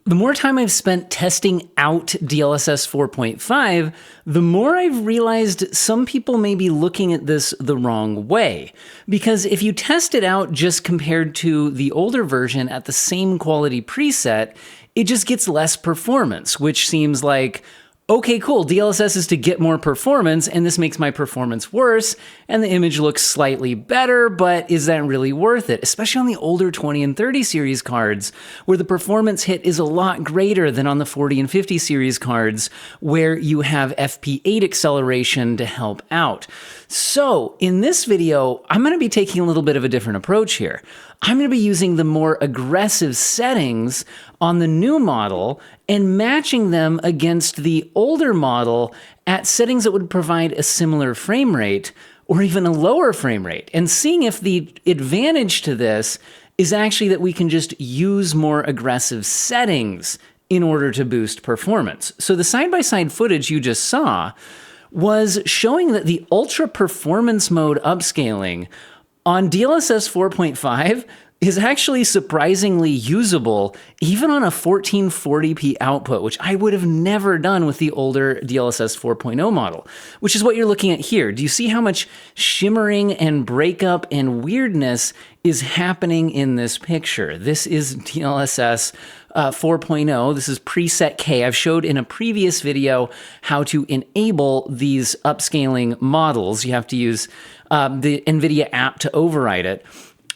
The more time I've spent testing out DLSS 4.5, the more I've realized some people may be looking at this the wrong way. Because if you test it out just compared to the older version at the same quality preset, it just gets less performance, which seems like, okay, cool, DLSS is to get more performance, and this makes my performance worse, and the image looks slightly better, but is that really worth it? Especially on the older 20 and 30 series cards, where the performance hit is a lot greater than on the 40 and 50 series cards, where you have FP8 acceleration to help out. So in this video, I'm going to be taking a little bit of a different approach here. I'm going to be using the more aggressive settings on the new model and matching them against the older model at settings that would provide a similar frame rate or even a lower frame rate, and seeing if the advantage to this is actually that we can just use more aggressive settings in order to boost performance. So the side-by-side footage you just saw was showing that the ultra performance mode upscaling on DLSS 4.5 is actually surprisingly usable, even on a 1440p output, which I would have never done with the older DLSS 4.0 model, which is what you're looking at here. Do you see how much shimmering and breakup and weirdness is happening in this picture? This is DLSS 4.0. This is preset K. I've showed in a previous video how to enable these upscaling models. You have to use the NVIDIA app to override it.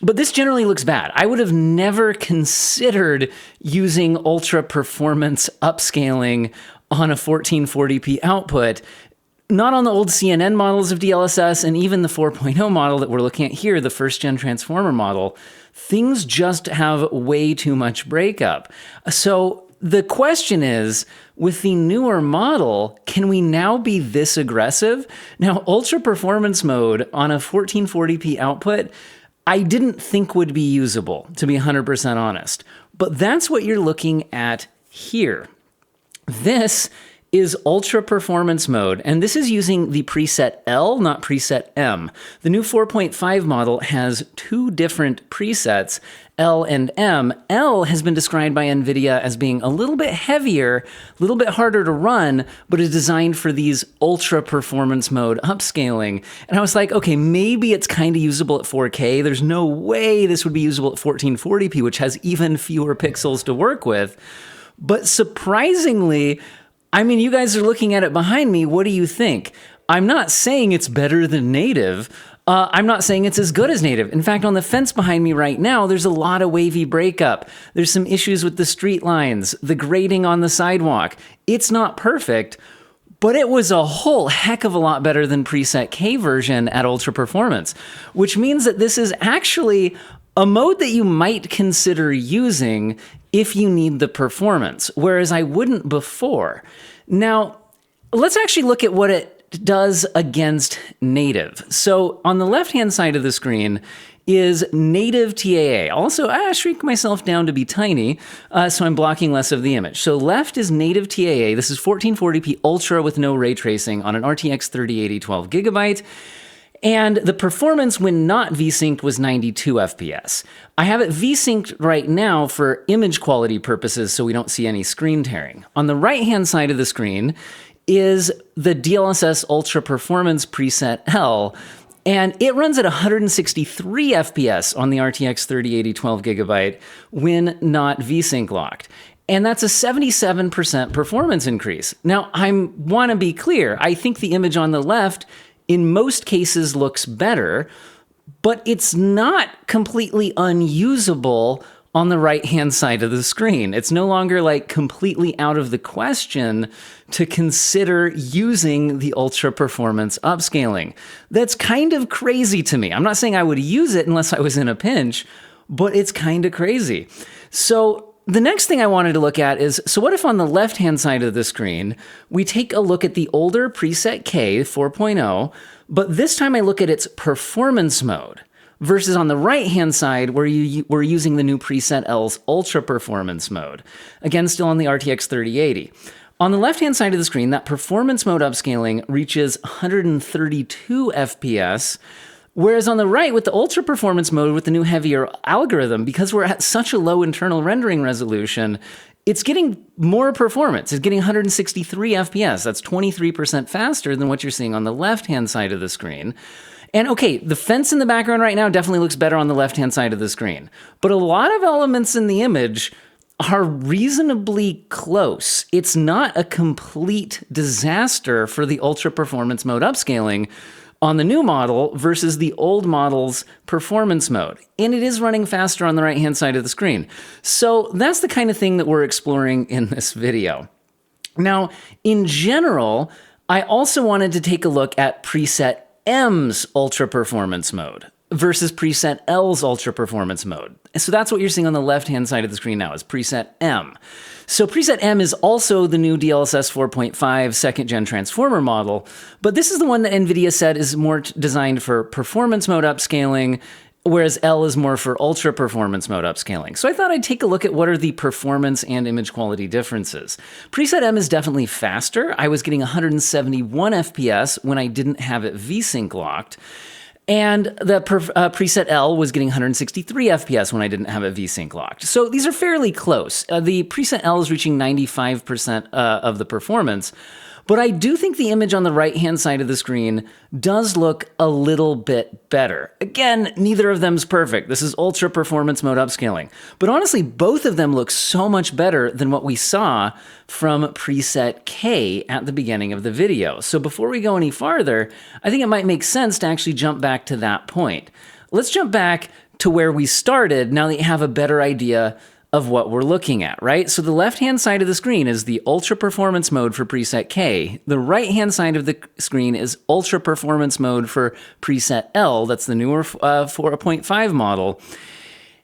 But this generally looks bad. I would have never considered using ultra performance upscaling on a 1440p output, not on the old CNN models of DLSS, and even the 4.0 model that we're looking at here, the first gen transformer model. Things just have way too much breakup. So the question is, with the newer model, can we now be this aggressive? Now, ultra performance mode on a 1440p output, I didn't think would be usable, to be 100% honest. But that's what you're looking at here. This is ultra performance mode, and this is using the preset L, not preset M. The new 4.5 model has two different presets, L and M. L has been described by NVIDIA as being a little bit heavier, a little bit harder to run, but is designed for these ultra performance mode upscaling. And I was like, okay, maybe it's kind of usable at 4K. There's no way this would be usable at 1440p, which has even fewer pixels to work with. But surprisingly, I mean, you guys are looking at it behind me. What do you think? I'm not saying it's better than native. I'm not saying it's as good as native. In fact, on the fence behind me right now, there's a lot of wavy breakup. There's some issues with the street lines, the grading on the sidewalk. It's not perfect, but it was a whole heck of a lot better than preset K version at ultra performance, which means that this is actually a mode that you might consider using if you need the performance, whereas I wouldn't before. Now, let's actually look at what it does against native. So on the left-hand side of the screen is Native TAA. Also, I shrink myself down to be tiny, so I'm blocking less of the image. So left is Native TAA. This is 1440p Ultra with no ray tracing on an RTX 3080 12GB. And the performance when not V-synced was 92 FPS. I have it V-synced right now for image quality purposes so we don't see any screen tearing. On the right-hand side of the screen is the DLSS Ultra Performance preset L, and it runs at 163 FPS on the RTX 3080 12GB when not V-sync locked. And that's a 77% performance increase. Now, I want to be clear. I think the image on the left in most cases looks better, but it's not completely unusable on the right-hand side of the screen. It's no longer like completely out of the question to consider using the ultra performance upscaling. That's kind of crazy to me. I'm not saying I would use it unless I was in a pinch, but it's kind of crazy. So the next thing I wanted to look at is, so what if on the left-hand side of the screen, we take a look at the older preset K 4.0, but this time I look at its performance mode, versus on the right-hand side where we're using the new preset L's ultra performance mode. Again, still on the RTX 3080. On the left-hand side of the screen, that performance mode upscaling reaches 132 FPS, whereas on the right, with the ultra performance mode with the new heavier algorithm, because we're at such a low internal rendering resolution, it's getting more performance. It's getting 163 FPS. That's 23% faster than what you're seeing on the left-hand side of the screen. And okay, the fence in the background right now definitely looks better on the left-hand side of the screen. But a lot of elements in the image are reasonably close. It's not a complete disaster for the ultra performance mode upscaling on the new model versus the old model's performance mode. And it is running faster on the right-hand side of the screen. So that's the kind of thing that we're exploring in this video. Now, in general, I also wanted to take a look at preset M's ultra performance mode versus preset L's ultra performance mode. So that's what you're seeing on the left-hand side of the screen now is preset M. So preset M is also the new DLSS 4.5 second-gen transformer model, but this is the one that NVIDIA said is more designed for performance mode upscaling, whereas L is more for ultra performance mode upscaling. So I thought I'd take a look at what are the performance and image quality differences. Preset M is definitely faster. I was getting 171 FPS when I didn't have it VSync locked. And the preset L was getting 163 FPS when I didn't have it VSync locked. So these are fairly close. The preset L is reaching 95% of the performance. But I do think the image on the right-hand side of the screen does look a little bit better. Again, neither of them's perfect. This is ultra performance mode upscaling. But honestly, both of them look so much better than what we saw from preset K at the beginning of the video. So before we go any farther, I think it might make sense to actually jump back to that point. Let's jump back to where we started now that you have a better idea of what we're looking at, right? So the left-hand side of the screen is the ultra performance mode for preset K. The right-hand side of the screen is ultra performance mode for preset L. That's the newer 4.5 model.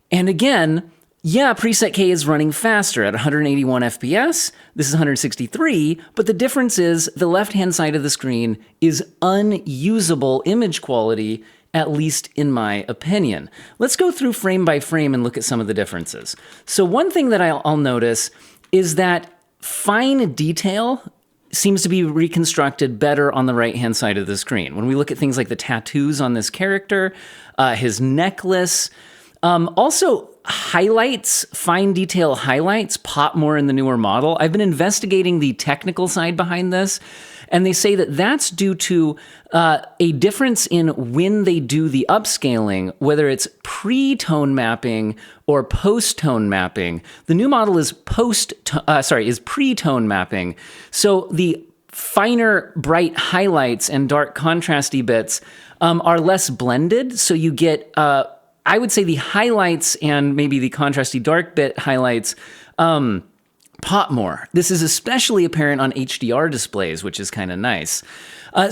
And again, yeah, preset K is running faster at 181 FPS. This is 163, but the difference is the left-hand side of the screen is unusable image quality, at least in my opinion. Let's go through frame by frame and look at some of the differences. So one thing that I'll notice is that fine detail seems to be reconstructed better on the right-hand side of the screen. When we look at things like the tattoos on this character, his necklace, also highlights, fine detail highlights pop more in the newer model. I've been investigating the technical side behind this, and they say that that's due to a difference in when they do the upscaling, whether it's pre-tone mapping or post-tone mapping. The new model is pre-tone mapping. So the finer, bright highlights and dark contrasty bits are less blended. So you get, I would say the highlights and maybe the contrasty dark bit highlights pop more. This is especially apparent on HDR displays, which is kind of nice.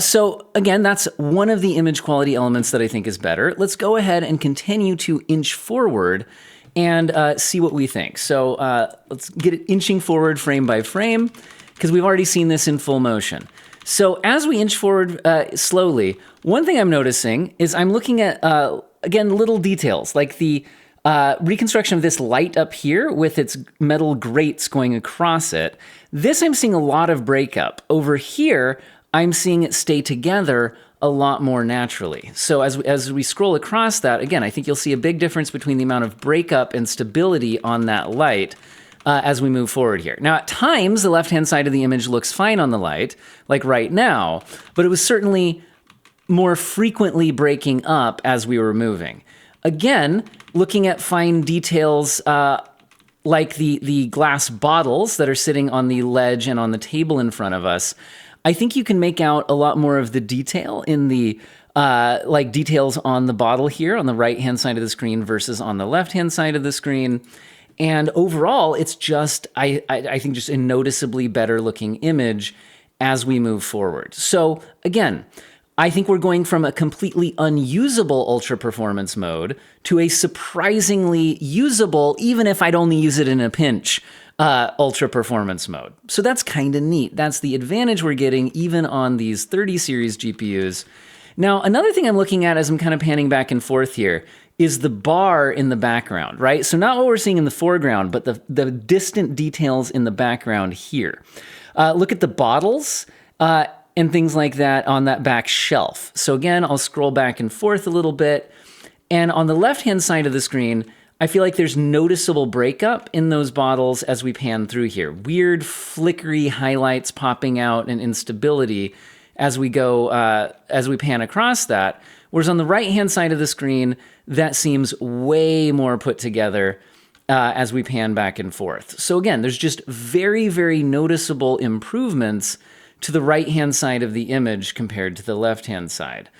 So again, that's one of the image quality elements that I think is better. Let's go ahead and continue to inch forward and see what we think. So let's get it inching forward frame by frame, because we've already seen this in full motion. So as we inch forward slowly, one thing I'm noticing is I'm looking at, again, little details, like the reconstruction of this light up here with its metal grates going across it. This I'm seeing a lot of breakup. Over here, I'm seeing it stay together a lot more naturally. So as we scroll across that, again, I think you'll see a big difference between the amount of breakup and stability on that light as we move forward here. Now, at times, the left-hand side of the image looks fine on the light, like right now, but it was certainly more frequently breaking up as we were moving. Again, looking at fine details like the glass bottles that are sitting on the ledge and on the table in front of us, I think you can make out a lot more of the detail in the like details on the bottle here on the right-hand side of the screen versus on the left-hand side of the screen. And overall, it's just, I think, just a noticeably better looking image as we move forward. So again, I think we're going from a completely unusable ultra performance mode to a surprisingly usable, even if I'd only use it in a pinch, ultra performance mode. So that's kind of neat. That's the advantage we're getting even on these 30 series GPUs. Now, another thing I'm looking at as I'm kind of panning back and forth here is the bar in the background, right? So not what we're seeing in the foreground, but the distant details in the background here. Look at the bottles and things like that on that back shelf. So again, I'll scroll back and forth a little bit. And on the left-hand side of the screen, I feel like there's noticeable breakup in those bottles as we pan through here. Weird flickery highlights popping out and instability as we go, as we pan across that. Whereas on the right-hand side of the screen, that seems way more put together as we pan back and forth. So again, there's just very, very noticeable improvements to the right-hand side of the image compared to the left-hand side.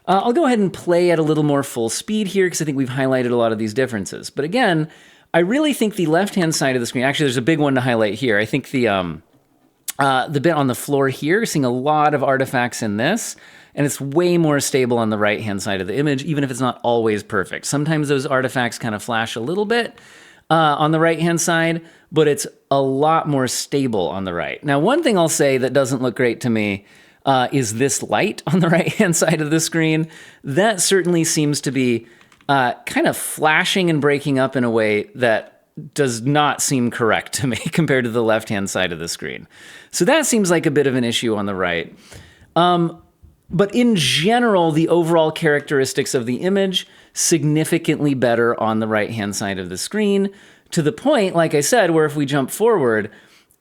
I'll go ahead and play at a little more full speed here because I think we've highlighted a lot of these differences. But again, I really think the left-hand side of the screen, actually there's a big one to highlight here. I think the bit on the floor here, seeing a lot of artifacts in this, and it's way more stable on the right-hand side of the image, even if it's not always perfect. Sometimes those artifacts kind of flash a little bit on the right-hand side, but it's a lot more stable on the right. Now, one thing I'll say that doesn't look great to me is this light on the right-hand side of the screen. That certainly seems to be kind of flashing and breaking up in a way that does not seem correct to me compared to the left-hand side of the screen. So that seems like a bit of an issue on the right. But in general, the overall characteristics of the image significantly better on the right-hand side of the screen, to the point, like I said, where if we jump forward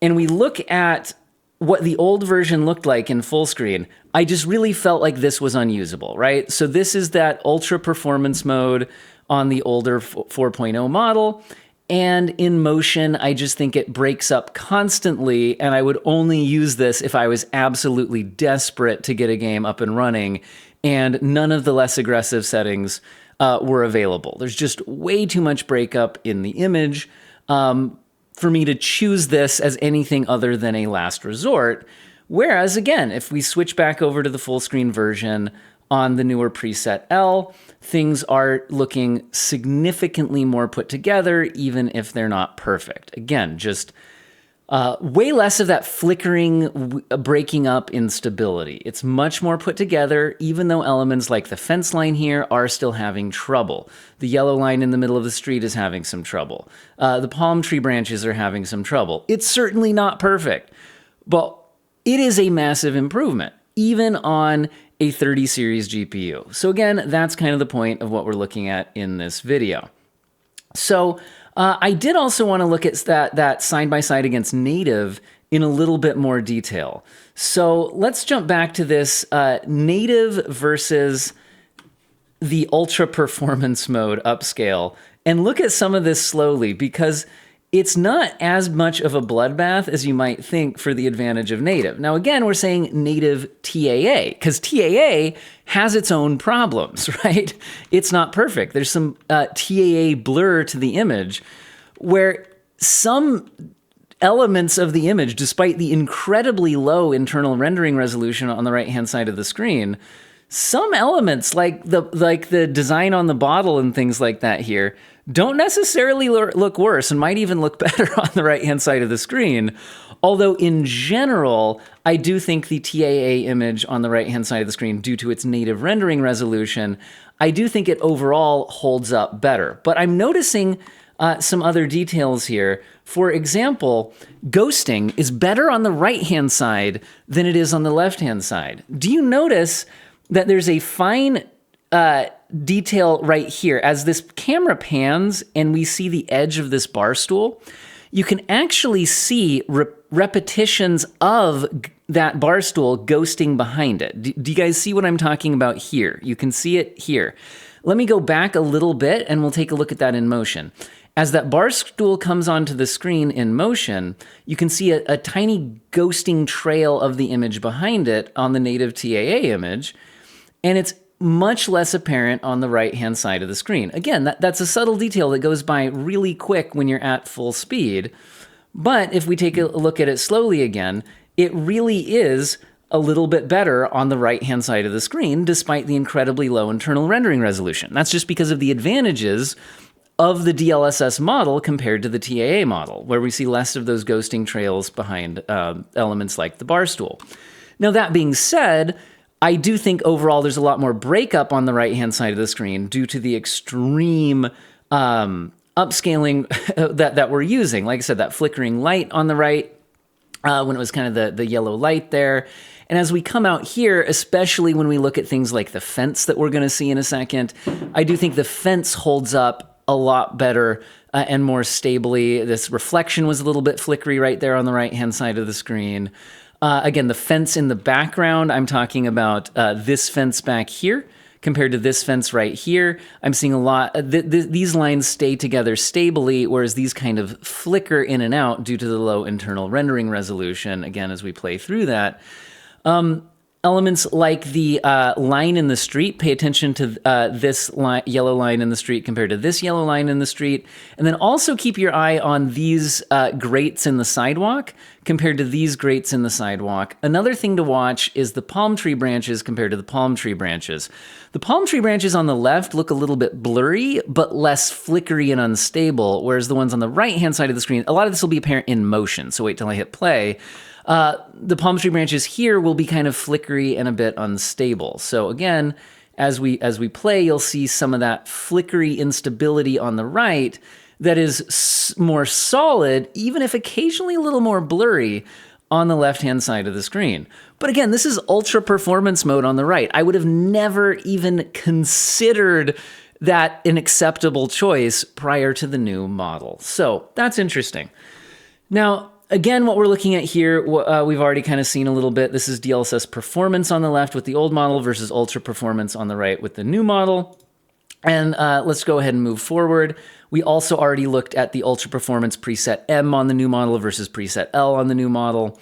and we look at what the old version looked like in full screen, I just really felt like this was unusable, right? So this is that ultra performance mode on the older 4.0 model. And in motion, I just think it breaks up constantly, and I would only use this if I was absolutely desperate to get a game up and running, and none of the less aggressive settings were available. There's just way too much breakup in the image for me to choose this as anything other than a last resort. Whereas, again, if we switch back over to the full screen version on the newer preset L, things are looking significantly more put together, even if they're not perfect. Again, just way less of that flickering, breaking up instability. It's much more put together, even though elements like the fence line here are still having trouble. The yellow line in the middle of the street is having some trouble. The palm tree branches are having some trouble. It's certainly not perfect, but it is a massive improvement, even on a 30 series GPU. So again, that's kind of the point of what we're looking at in this video. So I did also want to look at that side-by-side against native in a little bit more detail. So let's jump back to this native versus the ultra performance mode upscale and look at some of this slowly, because it's not as much of a bloodbath as you might think for the advantage of native. Now, again, we're saying native TAA, because TAA has its own problems, right? It's not perfect. There's some TAA blur to the image where some elements of the image, despite the incredibly low internal rendering resolution on the right-hand side of the screen, some elements like the design on the bottle and things like that here don't necessarily look worse and might even look better on the right-hand side of the screen. Although in general, I do think the TAA image on the right-hand side of the screen, due to its native rendering resolution, I do think it overall holds up better. But I'm noticing some other details here. For example, ghosting is better on the right-hand side than it is on the left-hand side. Do you notice that there's a fine detail right here? As this camera pans and we see the edge of this bar stool, you can actually see repetitions of that bar stool ghosting behind it. Do you guys see what I'm talking about here? You can see it here. Let me go back a little bit and we'll take a look at that in motion. As that bar stool comes onto the screen in motion, you can see a tiny ghosting trail of the image behind it on the native TAA image, and it's much less apparent on the right-hand side of the screen. Again, that's a subtle detail that goes by really quick when you're at full speed, but if we take a look at it slowly again, it really is a little bit better on the right-hand side of the screen, despite the incredibly low internal rendering resolution. That's just because of the advantages of the DLSS model compared to the TAA model, where we see less of those ghosting trails behind elements like the bar stool. Now, that being said, I do think overall there's a lot more breakup on the right-hand side of the screen due to the extreme upscaling that we're using. Like I said, that flickering light on the right, when it was kind of the yellow light there. And as we come out here, especially when we look at things like the fence that we're going to see in a second, I do think the fence holds up a lot better and more stably. This reflection was a little bit flickery right there on the right-hand side of the screen. Again, the fence in the background, I'm talking about this fence back here compared to this fence right here. I'm seeing a lot, these lines stay together stably, whereas these kind of flicker in and out due to the low internal rendering resolution, again, as we play through that. Elements like the line in the street, pay attention to this yellow line in the street compared to this yellow line in the street. And then also keep your eye on these grates in the sidewalk compared to these grates in the sidewalk. Another thing to watch is the palm tree branches compared to the palm tree branches. The palm tree branches on the left look a little bit blurry, but less flickery and unstable, whereas the ones on the right-hand side of the screen, a lot of this will be apparent in motion, so wait till I hit play. The palm tree branches here will be kind of flickery and a bit unstable. So again, as we play, you'll see some of that flickery instability on the right that is more solid, even if occasionally a little more blurry on the left-hand side of the screen. But again, this is ultra performance mode on the right. I would have never even considered that an acceptable choice prior to the new model. So that's interesting. Now, again, what we're looking at here, we've already kind of seen a little bit. This is DLSS performance on the left with the old model versus ultra performance on the right with the new model. And let's go ahead and move forward. We also already looked at the ultra performance preset M on the new model versus preset L on the new model.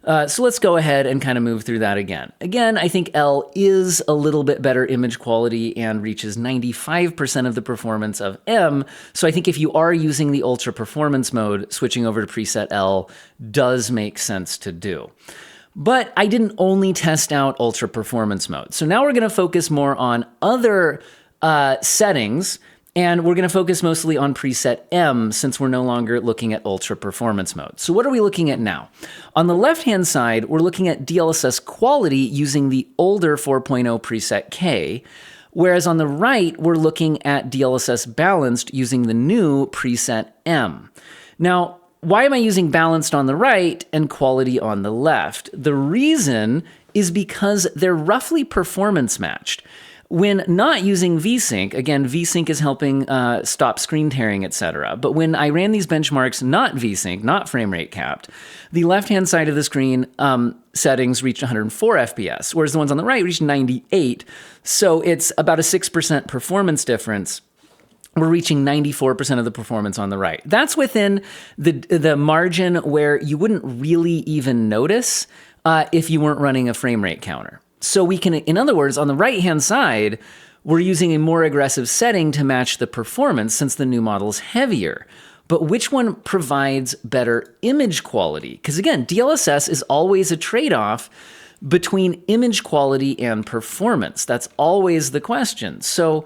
So let's go ahead and kind of move through that again. Again, I think L is a little bit better image quality and reaches 95% of the performance of M. So I think if you are using the ultra performance mode, switching over to preset L does make sense to do. But I didn't only test out ultra performance mode. So now we're going to focus more on other settings. And we're going to focus mostly on preset M since we're no longer looking at ultra performance mode. So what are we looking at now? On the left-hand side, we're looking at DLSS quality using the older 4.0 preset K, whereas on the right, we're looking at DLSS balanced using the new preset M. Now, why am I using balanced on the right and quality on the left? The reason is because they're roughly performance matched. When not using VSync, again, VSync is helping stop screen tearing, etc. But when I ran these benchmarks not VSync, not frame rate capped, the left-hand side of the screen settings reached 104 FPS, whereas the ones on the right reached 98. So it's about a 6% performance difference. We're reaching 94% of the performance on the right. That's within the margin where you wouldn't really even notice if you weren't running a frame rate counter. So we can, in other words, on the right-hand side, we're using a more aggressive setting to match the performance since the new model is heavier. But which one provides better image quality? Because again, DLSS is always a trade-off between image quality and performance. That's always the question. So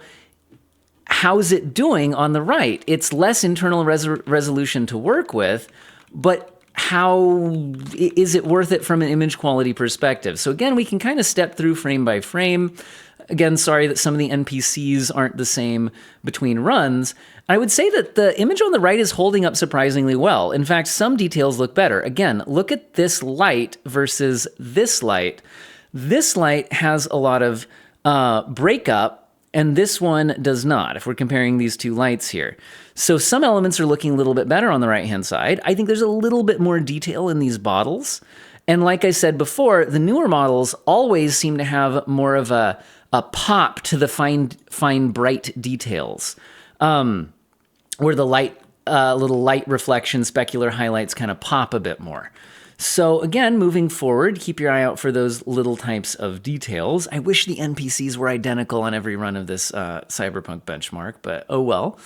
how's it doing on the right? It's less internal resolution to work with, but how is it worth it from an image quality perspective? So again, we can kind of step through frame by frame. Again, sorry that some of the NPCs aren't the same between runs. I would say that the image on the right is holding up surprisingly well. In fact, some details look better. Again, look at this light versus this light. This light has a lot of breakup, and this one does not, if we're comparing these two lights here. So some elements are looking a little bit better on the right-hand side. I think there's a little bit more detail in these bottles. And like I said before, the newer models always seem to have more of a pop to the fine bright details, where the little light reflection, specular highlights kind of pop a bit more. So again, moving forward, keep your eye out for those little types of details. I wish the NPCs were identical on every run of this Cyberpunk benchmark, but oh well.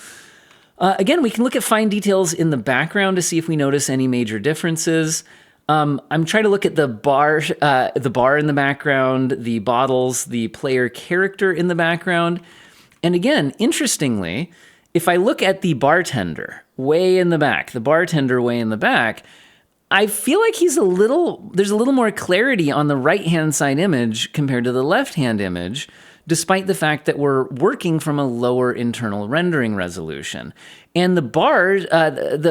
Again, we can look at fine details in the background to see if we notice any major differences. I'm trying to look at the bar in the background, the bottles, the player character in the background. And again, interestingly, if I look at the bartender way in the back, I feel like there's a little more clarity on the right-hand side image compared to the left-hand image, despite the fact that we're working from a lower internal rendering resolution. And the bar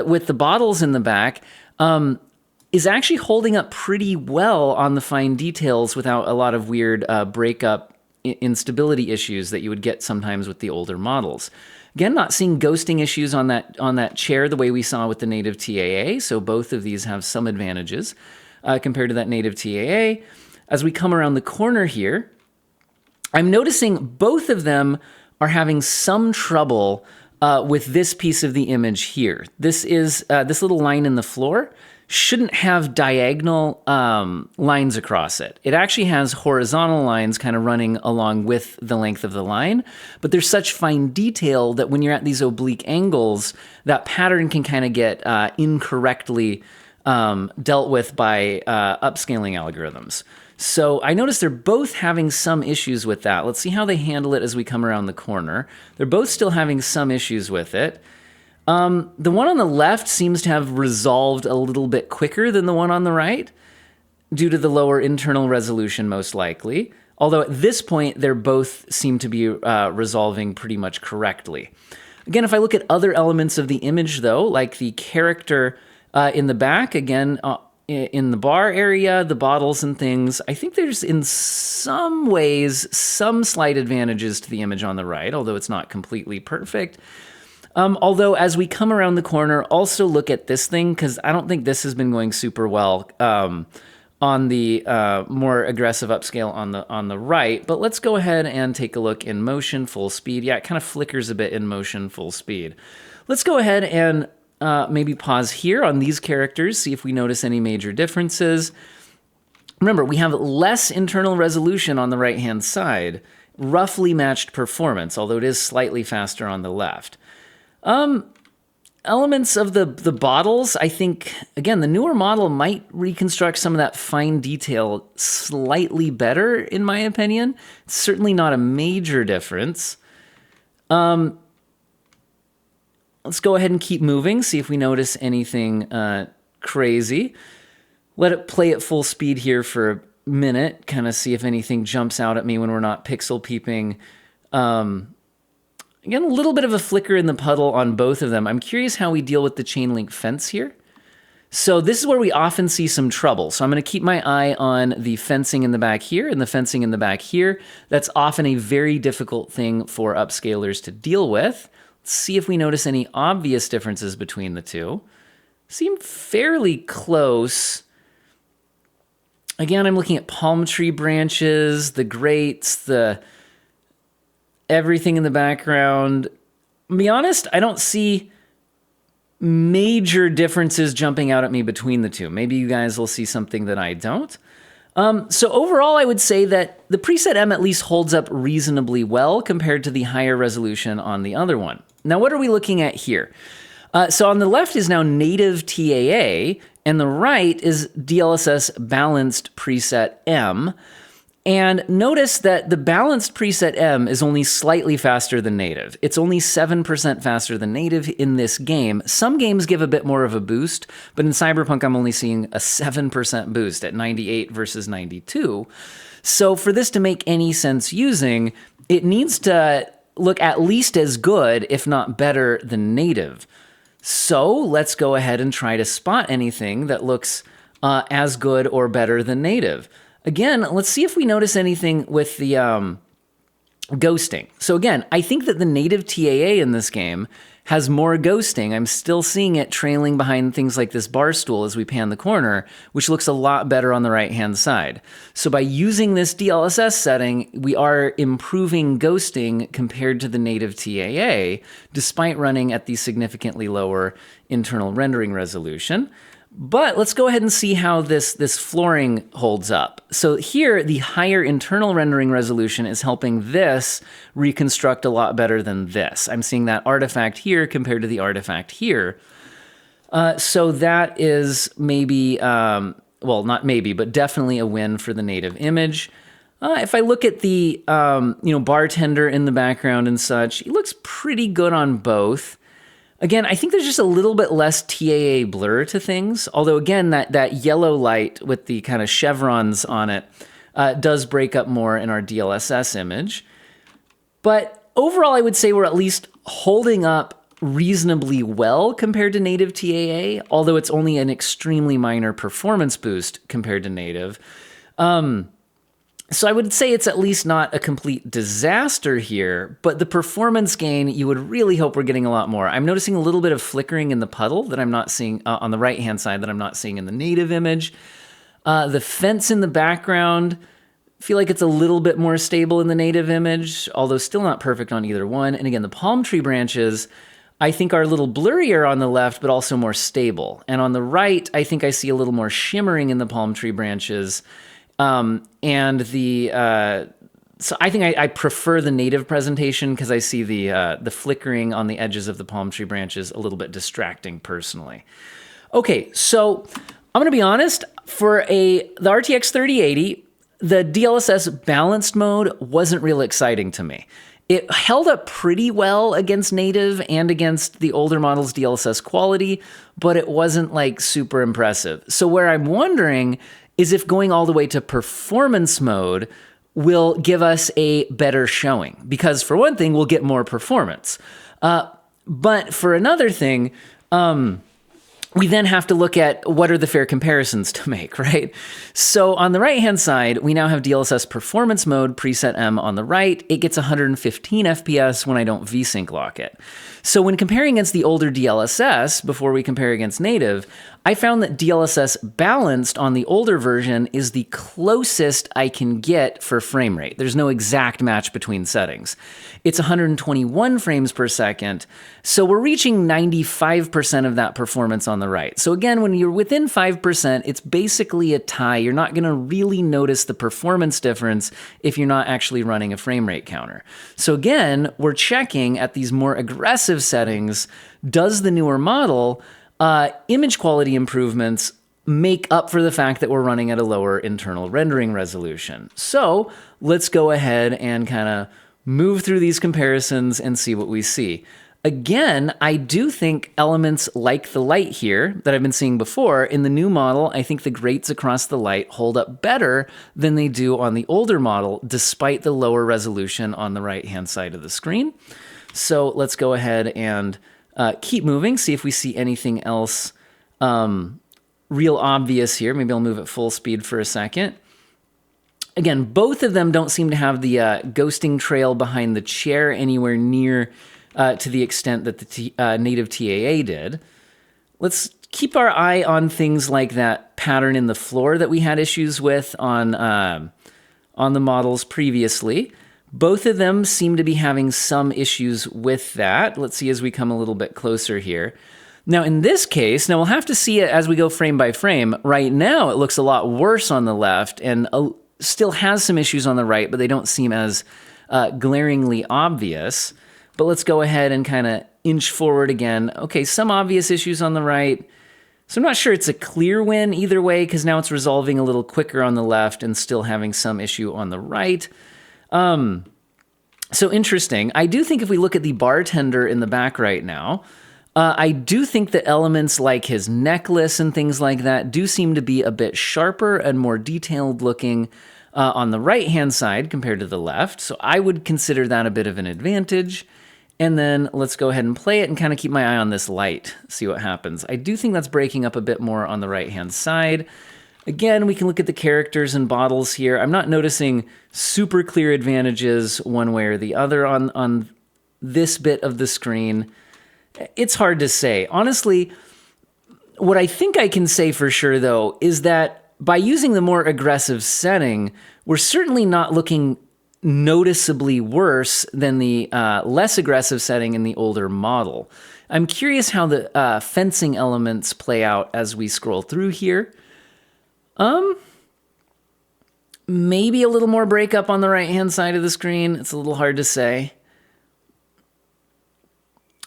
with the bottles in the back is actually holding up pretty well on the fine details without a lot of weird breakup instability issues that you would get sometimes with the older models. Again, not seeing ghosting issues on that chair the way we saw with the native TAA, so both of these have some advantages compared to that native TAA. As we come around the corner here, I'm noticing both of them are having some trouble with this piece of the image here. This is this little line in the floor shouldn't have diagonal lines across it. It actually has horizontal lines kind of running along with the length of the line, but there's such fine detail that when you're at these oblique angles, that pattern can kind of get incorrectly dealt with by upscaling algorithms. So I notice they're both having some issues with that. Let's see how they handle it as we come around the corner. They're both still having some issues with it. The one on the left seems to have resolved a little bit quicker than the one on the right, due to the lower internal resolution most likely. Although at this point, they both seem to be resolving pretty much correctly. Again, if I look at other elements of the image though, like the character in the back, again, in the bar area, the bottles and things, I think there's in some ways some slight advantages to the image on the right, although it's not completely perfect. Although as we come around the corner, also look at this thing, because I don't think this has been going super well on the more aggressive upscale on the right. But let's go ahead and take a look in motion, full speed. Yeah, it kind of flickers a bit in motion, full speed. Let's go ahead and maybe pause here on these characters, see if we notice any major differences. Remember, we have less internal resolution on the right-hand side, roughly matched performance, although it is slightly faster on the left. Elements of the bottles, I think, again, the newer model might reconstruct some of that fine detail slightly better, in my opinion. It's certainly not a major difference. Let's go ahead and keep moving, see if we notice anything crazy. Let it play at full speed here for a minute, kind of see if anything jumps out at me when we're not pixel peeping. Again, a little bit of a flicker in the puddle on both of them. I'm curious how we deal with the chain link fence here. So this is where we often see some trouble. So I'm going to keep my eye on the fencing in the back here and the fencing in the back here. That's often a very difficult thing for upscalers to deal with. Let's see if we notice any obvious differences between the two. Seem fairly close. Again, I'm looking at palm tree branches, the grates, everything in the background. To be honest, I don't see major differences jumping out at me between the two. Maybe you guys will see something that I don't. So overall, I would say that the preset M at least holds up reasonably well compared to the higher resolution on the other one. Now, what are we looking at here? So on the left is now native TAA, and the right is DLSS balanced preset M. And notice that the balanced preset M is only slightly faster than native. It's only 7% faster than native in this game. Some games give a bit more of a boost, but in Cyberpunk, I'm only seeing a 7% boost at 98 versus 92. So for this to make any sense using, it needs to look at least as good, if not better, than native. So let's go ahead and try to spot anything that looks as good or better than native. Again, let's see if we notice anything with the ghosting. So again, I think that the native TAA in this game has more ghosting. I'm still seeing it trailing behind things like this bar stool as we pan the corner, which looks a lot better on the right-hand side. So by using this DLSS setting, we are improving ghosting compared to the native TAA, despite running at the significantly lower internal rendering resolution. But let's go ahead and see how this flooring holds up. So here, the higher internal rendering resolution is helping this reconstruct a lot better than this. I'm seeing that artifact here compared to the artifact here. So that is maybe, well, not maybe, but definitely a win for the native image. If I look at the bartender in the background and such, it looks pretty good on both. Again, I think there's just a little bit less TAA blur to things, although again, that yellow light with the kind of chevrons on it does break up more in our DLSS image. But overall, I would say we're at least holding up reasonably well compared to native TAA, although it's only an extremely minor performance boost compared to native. So I would say it's at least not a complete disaster here, but the performance gain, you would really hope we're getting a lot more. I'm noticing a little bit of flickering in the puddle that I'm not seeing on the right-hand side that I'm not seeing in the native image. The fence in the background, feel like it's a little bit more stable in the native image, although still not perfect on either one. And again, the palm tree branches, I think are a little blurrier on the left, but also more stable. And on the right, I think I see a little more shimmering in the palm tree branches. So I think I prefer the native presentation because I see the flickering on the edges of the palm tree branches a little bit distracting personally. Okay, so I'm gonna be honest, for the RTX 3080, the DLSS balanced mode wasn't real exciting to me. It held up pretty well against native and against the older model's DLSS quality, but it wasn't like super impressive. So where I'm wondering is if going all the way to performance mode will give us a better showing. Because for one thing, we'll get more performance. But for another thing, we then have to look at what are the fair comparisons to make, right? So on the right-hand side, we now have DLSS performance mode, preset M on the right. It gets 115 FPS when I don't VSync lock it. So when comparing against the older DLSS, before we compare against native, I found that DLSS balanced on the older version is the closest I can get for frame rate. There's no exact match between settings. It's 121 frames per second, so we're reaching 95% of that performance on the right. So again, when you're within 5%, it's basically a tie. You're not gonna really notice the performance difference if you're not actually running a frame rate counter. So again, we're checking at these more aggressive settings, does the newer model image quality improvements make up for the fact that we're running at a lower internal rendering resolution? So let's go ahead and kind of move through these comparisons and see what we see. Again, I do think elements like the light here that I've been seeing before, in the new model, I think the grates across the light hold up better than they do on the older model, despite the lower resolution on the right-hand side of the screen. So let's go ahead and keep moving, see if we see anything else real obvious here. Maybe I'll move at full speed for a second. Again, both of them don't seem to have the ghosting trail behind the chair anywhere near to the extent that the Native TAA did. Let's keep our eye on things like that pattern in the floor that we had issues with on the models previously. Both of them seem to be having some issues with that. Let's see as we come a little bit closer here. Now in this case, now we'll have to see it as we go frame by frame. Right now it looks a lot worse on the left and still has some issues on the right, but they don't seem as glaringly obvious. But let's go ahead and kind of inch forward again. Okay, some obvious issues on the right. So I'm not sure it's a clear win either way, because now it's resolving a little quicker on the left and still having some issue on the right. So interesting. I do think if we look at the bartender in the back right now, I do think that elements like his necklace and things like that do seem to be a bit sharper and more detailed looking on the right-hand side compared to the left. So I would consider that a bit of an advantage. And then let's go ahead and play it and kind of keep my eye on this light, see what happens. I do think that's breaking up a bit more on the right-hand side. Again, we can look at the characters and bottles here. I'm not noticing super clear advantages one way or the other on this bit of the screen. It's hard to say. Honestly, what I think I can say for sure, though, is that by using the more aggressive setting, we're certainly not looking noticeably worse than the less aggressive setting in the older model. I'm curious how the fencing elements play out as we scroll through here. Maybe a little more breakup on the right-hand side of the screen. It's a little hard to say.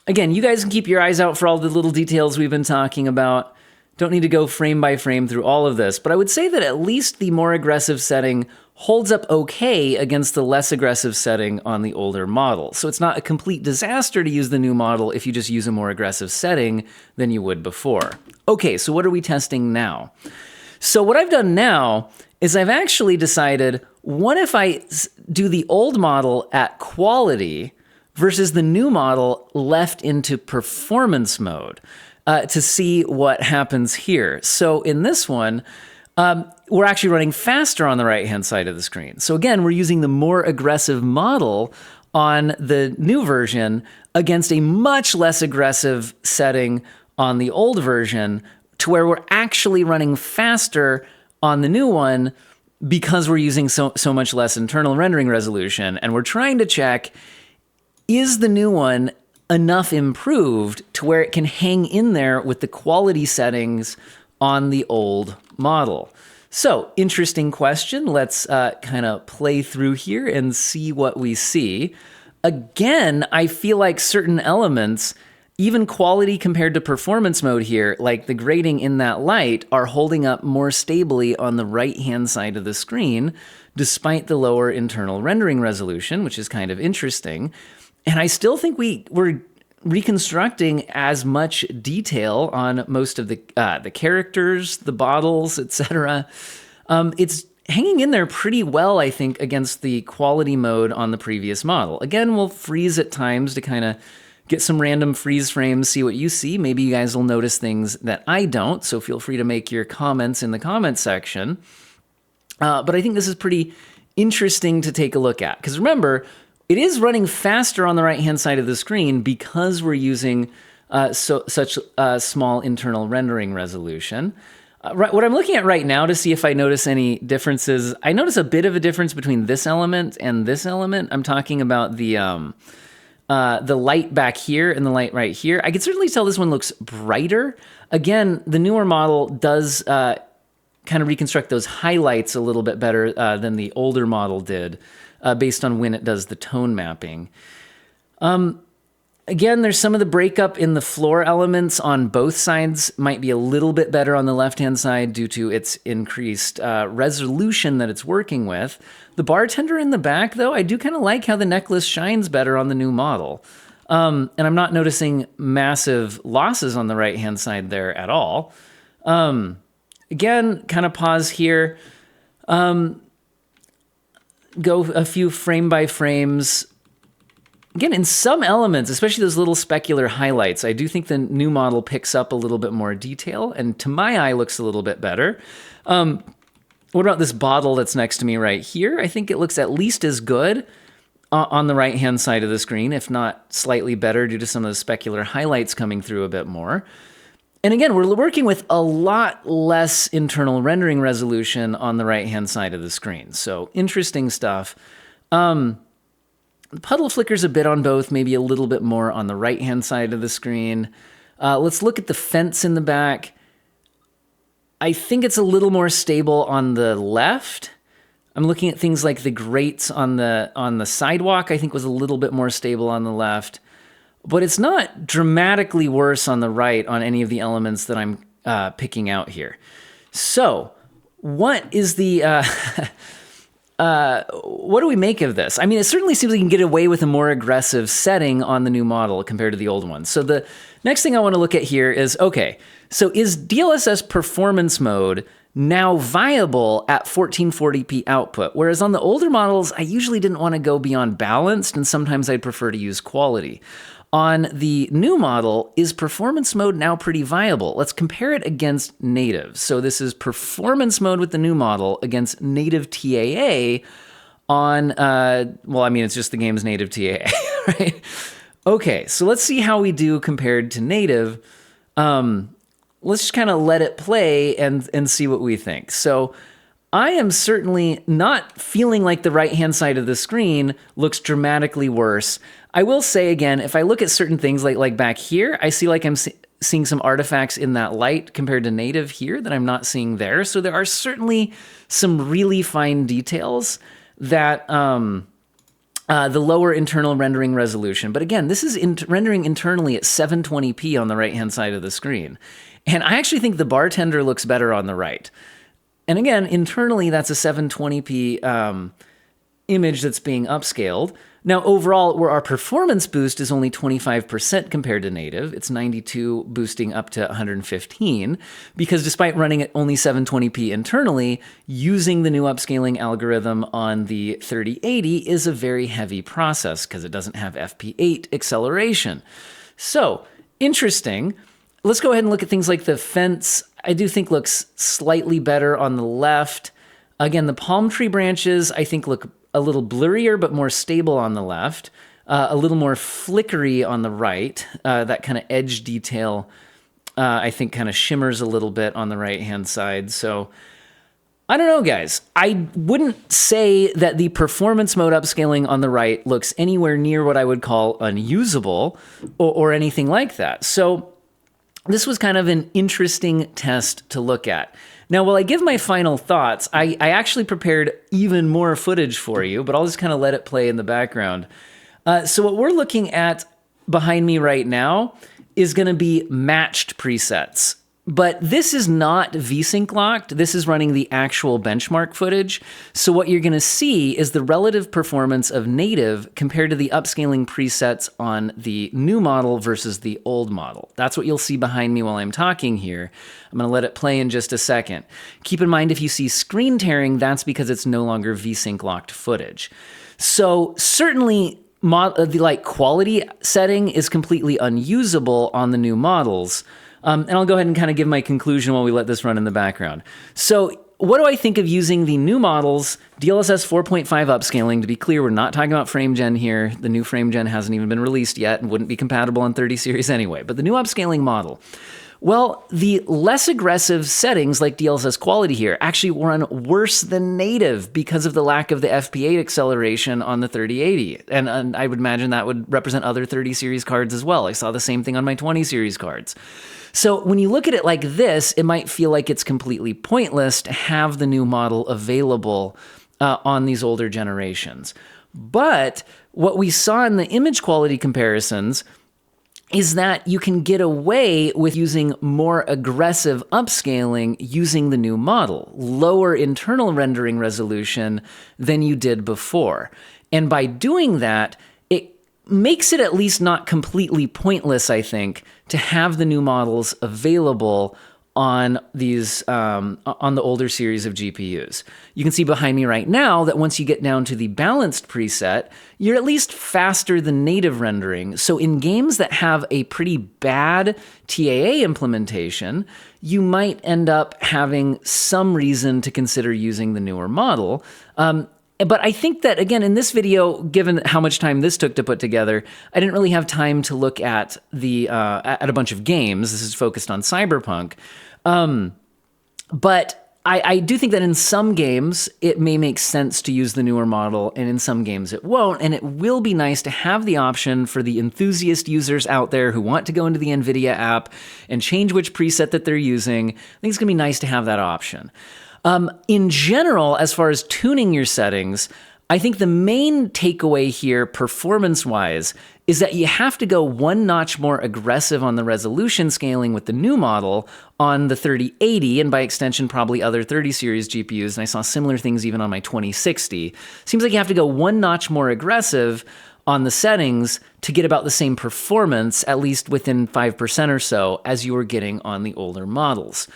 Again, you guys can keep your eyes out for all the little details we've been talking about. Don't need to go frame by frame through all of this, but I would say that at least the more aggressive setting holds up okay against the less aggressive setting on the older model. So it's not a complete disaster to use the new model if you just use a more aggressive setting than you would before. Okay, so what are we testing now? So what I've done now is I've actually decided, what if I do the old model at quality versus the new model left into performance mode to see what happens here. So in this one, we're actually running faster on the right-hand side of the screen. So again, we're using the more aggressive model on the new version against a much less aggressive setting on the old version, to where we're actually running faster on the new one because we're using so much less internal rendering resolution. And we're trying to check, is the new one enough improved to where it can hang in there with the quality settings on the old model? So, interesting question. Let's kind of play through here and see what we see. Again, I feel like certain elements, even quality compared to performance mode here, like the grading in that light, are holding up more stably on the right-hand side of the screen, despite the lower internal rendering resolution, which is kind of interesting. And I still think we're reconstructing as much detail on most of the characters, the bottles, etc. It's hanging in there pretty well, I think, against the quality mode on the previous model. Again, we'll freeze at times to kind of get some random freeze frames, see what you see. Maybe you guys will notice things that I don't, so feel free to make your comments in the comment section. But I think this is pretty interesting to take a look at, because remember, it is running faster on the right-hand side of the screen because we're using such small internal rendering resolution. What I'm looking at right now to see if I notice any differences, I notice a bit of a difference between this element and this element. I'm talking about the light back here and the light right here. I can certainly tell this one looks brighter. Again, the newer model does kind of reconstruct those highlights a little bit better than the older model did, based on when it does the tone mapping. Again, there's some of the breakup in the floor elements on both sides. Might be a little bit better on the left-hand side due to its increased resolution that it's working with. The bartender in the back, though, I do kind of like how the necklace shines better on the new model. And I'm not noticing massive losses on the right-hand side there at all. Again, kind of pause here. Go a few frame by frames. Again, in some elements, especially those little specular highlights, I do think the new model picks up a little bit more detail, and to my eye looks a little bit better. What about this bottle that's next to me right here? I think it looks at least as good on the right-hand side of the screen, if not slightly better due to some of the specular highlights coming through a bit more. And again, we're working with a lot less internal rendering resolution on the right-hand side of the screen. So interesting stuff. The puddle flickers a bit on both, maybe a little bit more on the right-hand side of the screen. Let's look at the fence in the back. I think it's a little more stable on the left. I'm looking at things like the grates on the sidewalk, I think was a little bit more stable on the left. But it's not dramatically worse on the right on any of the elements that I'm picking out here. So, what is the... what do we make of this? I mean, it certainly seems like you can get away with a more aggressive setting on the new model compared to the old one. So the next thing I want to look at here is, okay, so is DLSS performance mode now viable at 1440p output? Whereas on the older models, I usually didn't want to go beyond balanced, and sometimes I'd prefer to use quality. On the new model, is performance mode now pretty viable? Let's compare it against native. So this is performance mode with the new model against native TAA on, well, I mean, it's just the game's native TAA, right? Okay, so let's see how we do compared to native. Let's just kind of let it play and see what we think. So I am certainly not feeling like the right-hand side of the screen looks dramatically worse. I will say again, if I look at certain things like back here, I see like I'm seeing some artifacts in that light compared to native here that I'm not seeing there. So there are certainly some really fine details that the lower internal rendering resolution. But again, this is rendering internally at 720p on the right-hand side of the screen. And I actually think the bartender looks better on the right. And again, internally, that's a 720p image that's being upscaled. Now, overall, where our performance boost is only 25% compared to native, it's 92 boosting up to 115, because despite running at only 720p internally, using the new upscaling algorithm on the 3080 is a very heavy process because it doesn't have FP8 acceleration. So, interesting. Let's go ahead and look at things like the fence I do think looks slightly better on the left. Again, the palm tree branches, I think, look a little blurrier, but more stable on the left. A little more flickery on the right. That kind of edge detail, I think, kind of shimmers a little bit on the right-hand side. So I don't know, guys. I wouldn't say that the performance mode upscaling on the right looks anywhere near what I would call unusable or anything like that. So this was kind of an interesting test to look at. Now, while I give my final thoughts, I actually prepared even more footage for you, but I'll just kind of let it play in the background. So what we're looking at behind me right now is going to be matched presets. But this is not VSync locked. This is running the actual benchmark footage. So what you're going to see is the relative performance of native compared to the upscaling presets on the new model versus the old model. That's what you'll see behind me while I'm talking here. I'm going to let it play in just a second. Keep in mind, if you see screen tearing, that's because it's no longer VSync locked footage. So certainly the quality setting is completely unusable on the new models. And I'll go ahead and kind of give my conclusion while we let this run in the background. So what do I think of using the new models, DLSS 4.5 upscaling? To be clear, we're not talking about frame gen here. The new frame gen hasn't even been released yet and wouldn't be compatible on 30 series anyway. But the new upscaling model. Well, the less aggressive settings like DLSS quality here actually run worse than native because of the lack of the FP8 acceleration on the 3080. And I would imagine that would represent other 30 series cards as well. I saw the same thing on my 20 series cards. So when you look at it like this, it might feel like it's completely pointless to have the new model available on these older generations. But what we saw in the image quality comparisons is that you can get away with using more aggressive upscaling using the new model, lower internal rendering resolution than you did before. And by doing that, it makes it at least not completely pointless, I think, to have the new models available on these on the older series of GPUs. You can see behind me right now that once you get down to the balanced preset, you're at least faster than native rendering. So in games that have a pretty bad TAA implementation, you might end up having some reason to consider using the newer model. But I think that, again, in this video, given how much time this took to put together, I didn't really have time to look at at a bunch of games. This is focused on Cyberpunk. But I do think that in some games, it may make sense to use the newer model, and in some games it won't. And it will be nice to have the option for the enthusiast users out there who want to go into the NVIDIA app and change which preset that they're using. I think it's going to be nice to have that option. In general, as far as tuning your settings, I think the main takeaway here, performance-wise, is that you have to go one notch more aggressive on the resolution scaling with the new model on the 3080, and by extension, probably other 30 series GPUs, and I saw similar things even on my 2060. Seems like you have to go one notch more aggressive on the settings to get about the same performance, at least within 5% or so, as you were getting on the older models.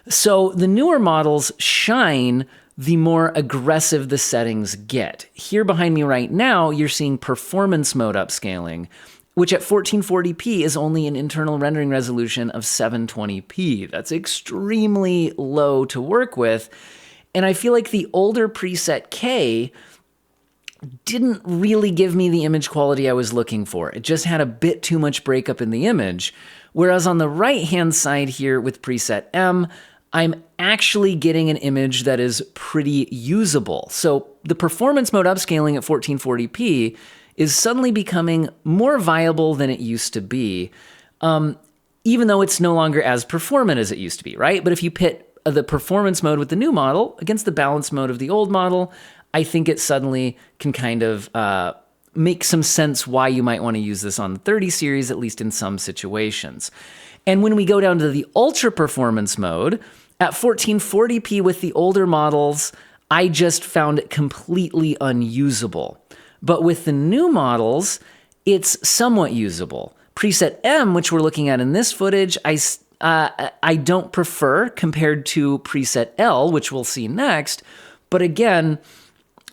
So the newer models shine the more aggressive the settings get. Here behind me right now, you're seeing performance mode upscaling, which at 1440p is only an internal rendering resolution of 720p. That's extremely low to work with. And I feel like the older preset K didn't really give me the image quality I was looking for. It just had a bit too much breakup in the image. Whereas on the right-hand side here with preset M, I'm actually getting an image that is pretty usable. So the performance mode upscaling at 1440p is suddenly becoming more viable than it used to be, even though it's no longer as performant as it used to be, right? But if you pit the performance mode with the new model against the balance mode of the old model, I think it suddenly can kind of make some sense why you might want to use this on the 30 series, at least in some situations. And when we go down to the ultra performance mode, at 1440p with the older models, I just found it completely unusable. But with the new models, it's somewhat usable. Preset M, which we're looking at in this footage, I don't prefer compared to preset L, which we'll see next. But again,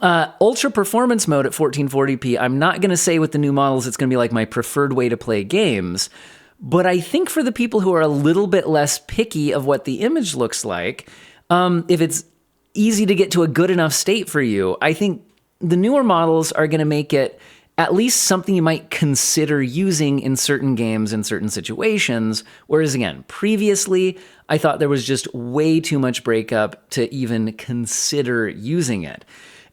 ultra performance mode at 1440p, I'm not going to say with the new models it's going to be like my preferred way to play games. But I think for the people who are a little bit less picky of what the image looks like, if it's easy to get to a good enough state for you, I think the newer models are going to make it at least something you might consider using in certain games in certain situations. Whereas again, previously, I thought there was just way too much breakup to even consider using it.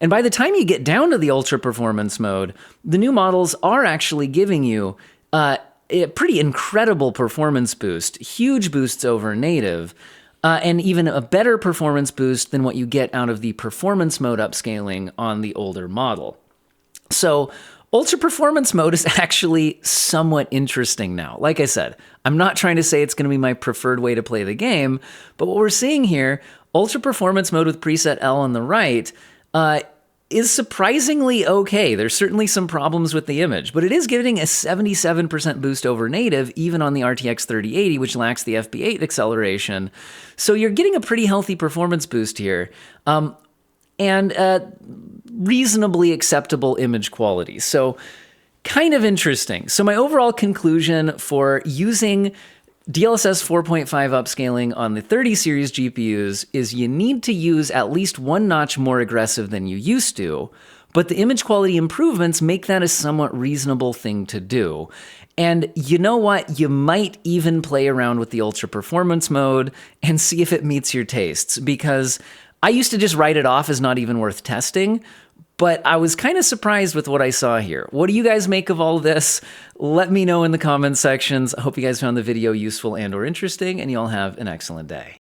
And by the time you get down to the ultra performance mode, the new models are actually giving you a pretty incredible performance boost, huge boosts over native, and even a better performance boost than what you get out of the performance mode upscaling on the older model. So ultra performance mode is actually somewhat interesting now. Like I said, I'm not trying to say it's going to be my preferred way to play the game, but what we're seeing here, ultra performance mode with preset L on the right, is surprisingly okay. There's certainly some problems with the image, but it is giving a 77% boost over native, even on the RTX 3080, which lacks the FP8 acceleration. So you're getting a pretty healthy performance boost here. And reasonably acceptable image quality. So kind of interesting. So my overall conclusion for using DLSS 4.5 upscaling on the 30 series GPUs is you need to use at least one notch more aggressive than you used to, but the image quality improvements make that a somewhat reasonable thing to do. And you know what? You might even play around with the ultra performance mode and see if it meets your tastes, because I used to just write it off as not even worth testing, but I was kind of surprised with what I saw here. What do you guys make of all this? Let me know in the comment sections. I hope you guys found the video useful and or interesting, and you all have an excellent day.